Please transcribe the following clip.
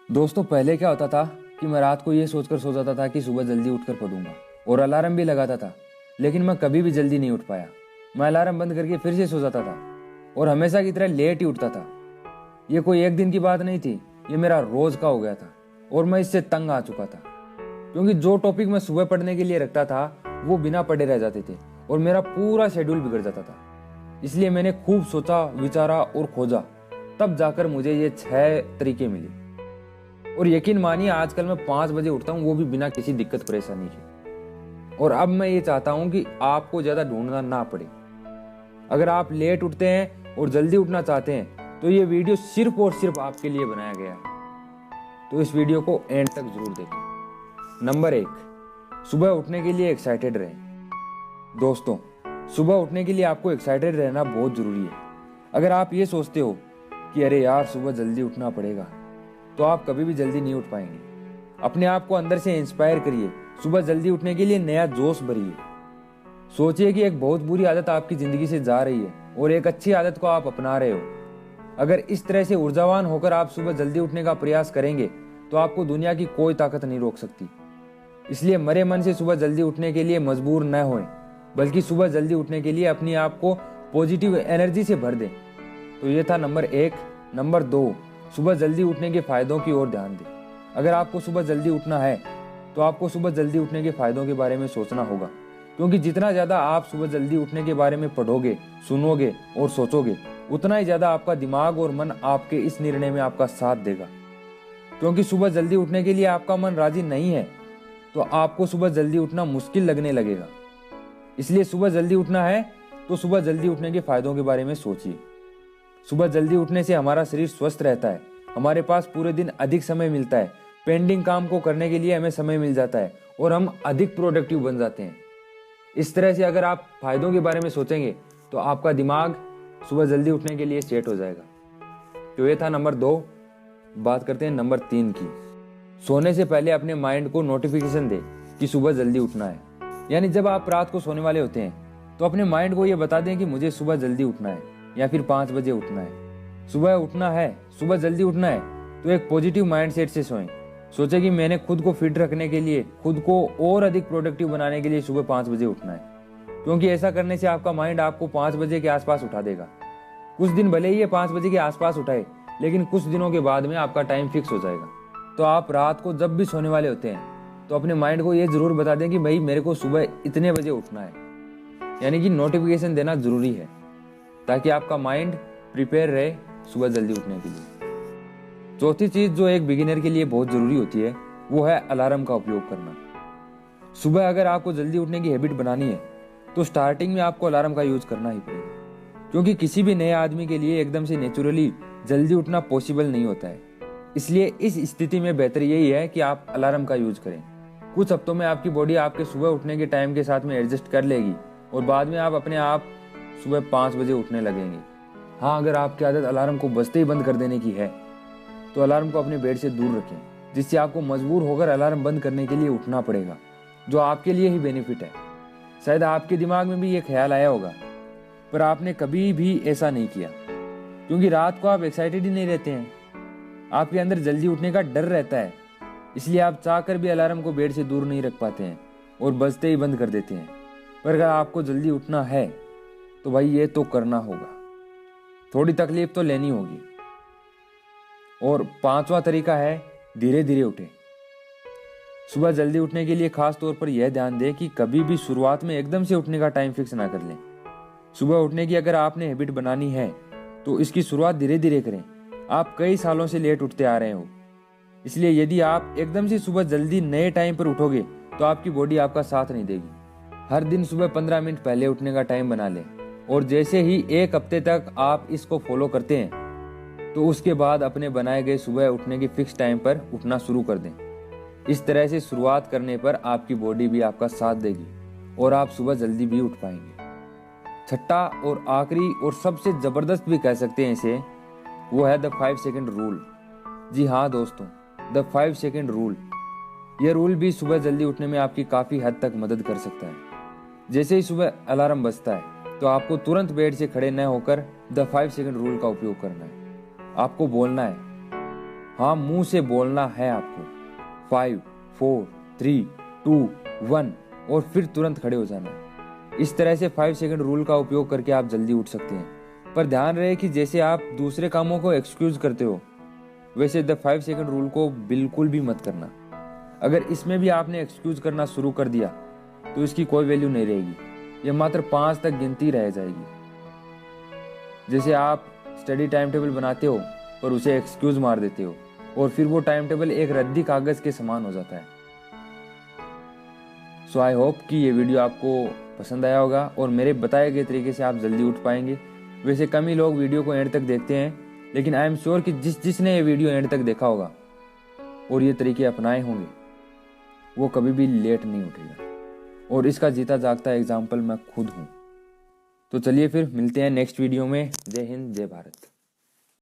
दोस्तों पहले क्या होता था कि मैं रात को ये सोचकर सो जाता था कि सुबह जल्दी उठकर पढ़ूंगा और अलार्म भी लगाता था, लेकिन मैं कभी भी जल्दी नहीं उठ पाया। मैं अलार्म बंद करके फिर से सो जाता था और हमेशा की तरह लेट ही उठता था। ये कोई एक दिन की बात नहीं थी, ये मेरा रोज का हो गया था और मैं इससे तंग आ चुका था, क्योंकि जो टॉपिक मैं सुबह पढ़ने के लिए रखता था वो बिना पढ़े रह जाते थे और मेरा पूरा शेड्यूल बिगड़ जाता था। इसलिए मैंने खूब सोचा, विचारा और खोजा, तब जाकर मुझे ये 6 तरीके मिले। और यकीन मानिए आजकल मैं 5 बजे उठता हूँ, वो भी बिना किसी दिक्कत परेशानी के। और अब मैं ये चाहता हूँ कि आपको ज्यादा ढूंढना ना पड़े। अगर आप लेट उठते हैं और जल्दी उठना चाहते हैं तो ये वीडियो सिर्फ और सिर्फ आपके लिए बनाया गया है, तो इस वीडियो को एंड तक जरूर देखें। नंबर 1, सुबह उठने के लिए एक्साइटेड रहें। दोस्तों, सुबह उठने के लिए आपको एक्साइटेड रहना बहुत जरूरी है। अगर आप ये सोचते हो कि अरे यार सुबह जल्दी उठना पड़ेगा, तो आप कभी भी जल्दी नहीं उठ पाएंगे। अपने आप को अंदर से इंस्पायर करिए, सुबह जल्दी उठने के लिए नया जोश भरिए। सोचिए कि एक बहुत बुरी आदत आपकी जिंदगी से जा रही है और एक अच्छी आदत को आप अपना रहे हो। अगर इस तरह से ऊर्जावान होकर आप सुबह जल्दी उठने का प्रयास करेंगे तो आपको दुनिया की कोई ताकत नहीं रोक सकती। इसलिए मरे मन से सुबह जल्दी उठने के लिए मजबूर न होएं, बल्कि सुबह जल्दी उठने के लिए अपने आप को पॉजिटिव एनर्जी से भर दें। तो ये था नंबर 1। नंबर 2, सुबह जल्दी उठने के फायदों की ओर ध्यान दें। अगर आपको सुबह जल्दी उठना है तो आपको सुबह जल्दी उठने के फायदों के बारे में सोचना होगा, क्योंकि जितना ज्यादा आप सुबह जल्दी उठने के बारे में पढ़ोगे, सुनोगे और सोचोगे, उतना ही ज्यादा आपका दिमाग और मन आपके इस निर्णय में आपका साथ देगा। क्योंकि सुबह जल्दी उठने के लिए आपका मन राजी नहीं है तो आपको सुबह जल्दी उठना मुश्किल लगने लगेगा। इसलिए सुबह जल्दी उठना है तो सुबह जल्दी उठने के फायदों के बारे में सोचिए। सुबह जल्दी उठने से हमारा शरीर स्वस्थ रहता है, हमारे पास पूरे दिन अधिक समय मिलता है, पेंडिंग काम को करने के लिए हमें समय मिल जाता है और हम अधिक प्रोडक्टिव बन जाते हैं। इस तरह से अगर आप फायदों के बारे में सोचेंगे तो आपका दिमाग सुबह जल्दी उठने के लिए सेट हो जाएगा। तो ये था नंबर 2। बात करते हैं नंबर 3 की। सोने से पहले अपने माइंड को नोटिफिकेशन दे कि सुबह जल्दी उठना है। यानी जब आप रात को सोने वाले होते हैं तो अपने माइंड को ये बता दें कि मुझे सुबह जल्दी उठना है या फिर 5 बजे उठना है। सुबह उठना है, सुबह जल्दी उठना है तो एक पॉजिटिव माइंडसेट से सोएं। सोचे कि मैंने खुद को फिट रखने के लिए, खुद को और अधिक प्रोडक्टिव बनाने के लिए सुबह 5 बजे उठना है, क्योंकि ऐसा करने से आपका माइंड आपको 5 बजे के आसपास उठा देगा। कुछ दिन भले ही ये 5 बजे के आसपास उठाए, लेकिन कुछ दिनों के बाद में आपका टाइम फिक्स हो जाएगा। तो आप रात को जब भी सोने वाले होते हैं तो अपने माइंड को ये जरूर बता दें कि भाई मेरे को सुबह इतने बजे उठना है। यानी कि नोटिफिकेशन देना जरूरी है ताकि आपका माइंड प्रिपेयर रहे सुबह जल्दी उठने के लिए। चौथी चीज जो एक बिगिनर के लिए बहुत जरूरी होती है वो है अलार्म का उपयोग करना। सुबह अगर आपको जल्दी उठने की हैबिट बनानी है तो स्टार्टिंग में आपको अलार्म का यूज करना ही पड़ेगा, क्योंकि किसी भी नए आदमी के लिए एकदम से नेचुरली जल्दी उठना पॉसिबल नहीं होता है। इसलिए इस स्थिति में बेहतर यही है कि आप अलार्म का यूज करें। कुछ हफ्तों में आपकी बॉडी आपके सुबह उठने के टाइम के साथ में एडजस्ट कर लेगी और बाद में आप अपने आप सुबह 5 बजे उठने लगेंगे। हाँ, अगर आपकी आदत अलार्म को बजते ही बंद कर देने की है तो अलार्म को अपने बेड से दूर रखें, जिससे आपको मजबूर होकर अलार्म बंद करने के लिए उठना पड़ेगा, जो आपके लिए ही बेनिफिट है। शायद आपके दिमाग में भी ये ख्याल आया होगा, पर आपने कभी भी ऐसा नहीं किया, क्योंकि रात को आप एक्साइटेड ही नहीं रहते हैं। आपके अंदर जल्दी उठने का डर रहता है, इसलिए आप चाहकर भी अलार्म को बेड से दूर नहीं रख पाते हैं और बजते ही बंद कर देते हैं। पर अगर आपको जल्दी उठना है तो भाई ये तो करना होगा, थोड़ी तकलीफ तो लेनी होगी। और 5वां तरीका है धीरे धीरे उठें। सुबह जल्दी उठने के लिए खास तौर पर यह ध्यान दें कि कभी भी शुरुआत में एकदम से उठने का टाइम फिक्स ना कर लें। सुबह उठने की अगर आपने हैबिट बनानी है तो इसकी शुरुआत धीरे धीरे करें। आप कई सालों से लेट उठते आ रहे हो, इसलिए यदि आप एकदम से सुबह जल्दी नए टाइम पर उठोगे तो आपकी बॉडी आपका साथ नहीं देगी। हर दिन सुबह 15 मिनट पहले उठने का टाइम बना लें और जैसे ही 1 हफ्ते तक आप इसको फॉलो करते हैं तो उसके बाद अपने बनाए गए सुबह उठने के फिक्स टाइम पर उठना शुरू कर दें। इस तरह से शुरुआत करने पर आपकी बॉडी भी आपका साथ देगी और आप सुबह जल्दी भी उठ पाएंगे। छठा और आखिरी और सबसे जबरदस्त भी कह सकते हैं इसे, वो है द 5 सेकंड रूल। जी हाँ दोस्तों, द 5 सेकंड रूल। यह रूल भी सुबह जल्दी उठने में आपकी काफी हद तक मदद कर सकता है। जैसे ही सुबह अलार्म बजता है तो आपको तुरंत बेड से खड़े न होकर द 5 सेकंड रूल का उपयोग करना है। आपको बोलना है, हाँ, मुंह से बोलना है आपको 5 4 3 2 1 और फिर तुरंत खड़े हो जाना है। इस तरह से 5 सेकंड रूल का उपयोग करके आप जल्दी उठ सकते हैं। पर ध्यान रहे कि जैसे आप दूसरे कामों को एक्सक्यूज करते हो, वैसे द 5 सेकंड रूल को बिल्कुल भी मत करना। अगर इसमें भी आपने एक्सक्यूज करना शुरू कर दिया तो इसकी कोई वैल्यू नहीं रहेगी, यह मात्र 5 तक गिनती रह जाएगी। जैसे आप स्टडी टाइम टेबल बनाते हो पर उसे एक्सक्यूज मार देते हो और फिर वो टाइम टेबल एक रद्दी कागज के समान हो जाता है। सो आई होप कि ये वीडियो आपको पसंद आया होगा और मेरे बताए गए तरीके से आप जल्दी उठ पाएंगे। वैसे कम ही लोग वीडियो को एंड तक देखते हैं, लेकिन आई एम श्योर कि जिसने ये वीडियो एंड तक देखा होगा और ये तरीके अपनाए होंगे, वो कभी भी लेट नहीं उठेगा। और इसका जीता जागता एग्जाम्पल मैं खुद हूँ। तो चलिए फिर मिलते हैं नेक्स्ट वीडियो में। जय हिंद, जय भारत।